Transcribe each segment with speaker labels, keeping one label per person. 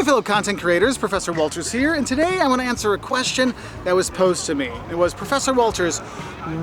Speaker 1: Hey fellow content creators, Professor Wolters here, and today I want to answer a question that was posed to me. It was, Professor Wolters,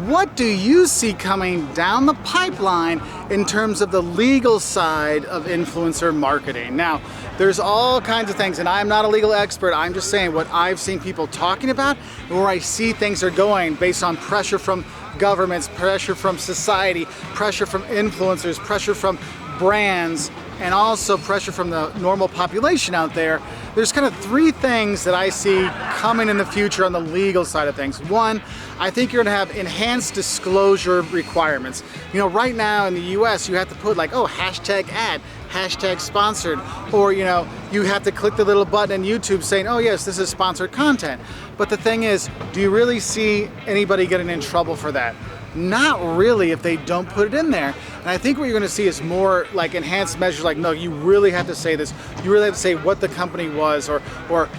Speaker 1: what do you see coming down the pipeline in terms of the legal side of influencer marketing? Now, there's all kinds of things, and I'm not a legal expert, I'm just saying what I've seen people talking about and where I see things are going based on pressure from governments, pressure from society, pressure from influencers, pressure from brands, and also pressure from the normal population out there. There's kind of three things that I see coming in the future on the legal side of things. One, I think you're gonna have enhanced disclosure requirements. You know, right now in the US, you have to put like, oh, hashtag ad, hashtag sponsored, or you know, you have to click the little button in YouTube saying, oh yes, this is sponsored content. But the thing is, do you really see anybody getting in trouble for that? Not really if they don't put it in there. And I think what you're going to see is more like enhanced measures like, no, you really have to say this. You really have to say what the company was or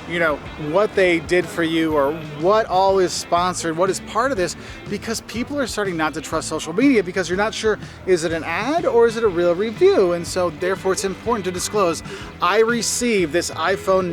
Speaker 1: you know, what they did for you or what all is sponsored, what is part of this, because people are starting not to trust social media because you're not sure, is it an ad or is it a real review? And so therefore it's important to disclose, I received this iPhone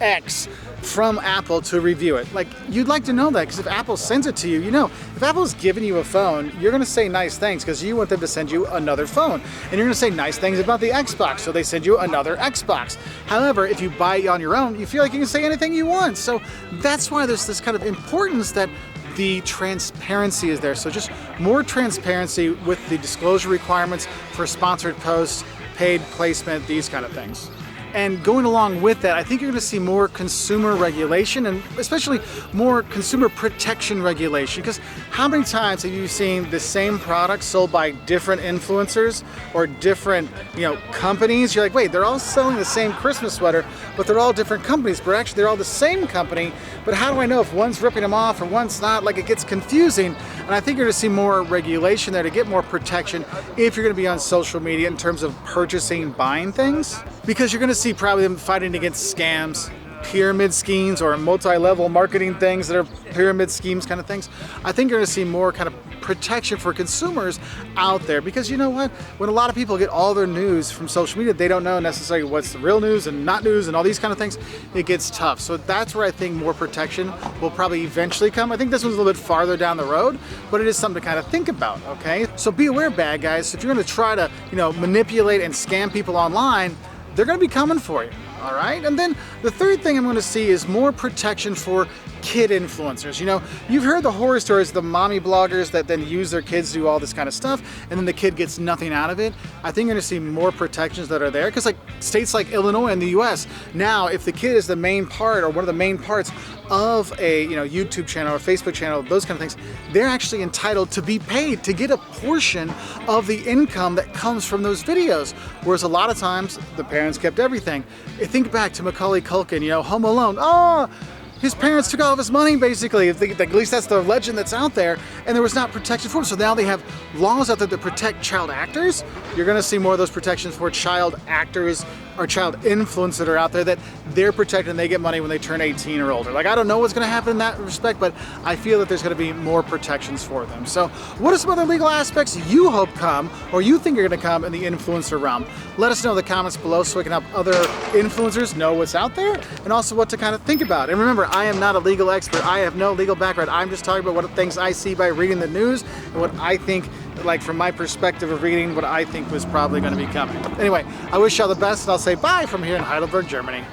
Speaker 1: 99X from Apple to review it. Like, you'd like to know that, because if Apple sends it to you, you know, if Apple's giving you a phone, you're gonna say nice things because you want them to send you another phone. And you're gonna say nice things about the Xbox, so they send you another Xbox. However, if you buy it on your own, you feel like you can say anything you want. So that's why there's this kind of importance that the transparency is there. So just more transparency with the disclosure requirements for sponsored posts, paid placement, these kind of things. And going along with that, I think you're going to see more consumer regulation and especially more consumer protection regulation. Because how many times have you seen the same product sold by different influencers or different, you know, companies? You're like, wait, they're all selling the same Christmas sweater, but they're all different companies. But actually, they're all the same company. But how do I know if one's ripping them off or one's not? Like, it gets confusing. And I think you're going to see more regulation there to get more protection if you're going to be on social media in terms of purchasing, buying things. Because you're going to see probably them fighting against scams, pyramid schemes, or multi-level marketing things that are pyramid schemes kind of things. I think you're going to see more kind of protection for consumers out there, because you know what? When a lot of people get all their news from social media, they don't know necessarily what's the real news and not news and all these kind of things. It gets tough. So that's where I think more protection will probably eventually come. I think this one's a little bit farther down the road, but it is something to kind of think about, okay? So be aware, bad guys. If you're going to try to, you know, manipulate and scam people online, they're going to be coming for you, all right? And then the third thing I'm going to see is more protection for kid influencers. You know, you've heard the horror stories, the mommy bloggers that then use their kids to do all this kind of stuff, and then the kid gets nothing out of it. I think you're going to see more protections that are there, because like states like Illinois in the US, now if the kid is the main part or one of the main parts of a, you know, YouTube channel or Facebook channel, those kind of things, they're actually entitled to be paid to get a portion of the income that comes from those videos. Whereas a lot of times the parents kept everything. Think back to Macaulay Culkin, you know, Home Alone. Oh, his parents took all of his money, basically. At least that's the legend that's out there, and there was not protection for him. So now they have laws out there that protect child actors. You're gonna see more of those protections for child actors or child influencers that are out there, that they're protected and they get money when they turn 18 or older. Like, I don't know what's gonna happen in that respect, but I feel that there's gonna be more protections for them. So what are some other legal aspects you hope come, or you think are gonna come in the influencer realm? Let us know in the comments below so we can help other influencers know what's out there and also what to kind of think about. And remember, I am not a legal expert. I have no legal background. I'm just talking about what things I see by reading the news and what I think, like from my perspective of reading, what I think was probably going to be coming. Anyway, I wish y'all the best, and I'll say bye from here in Heidelberg, Germany.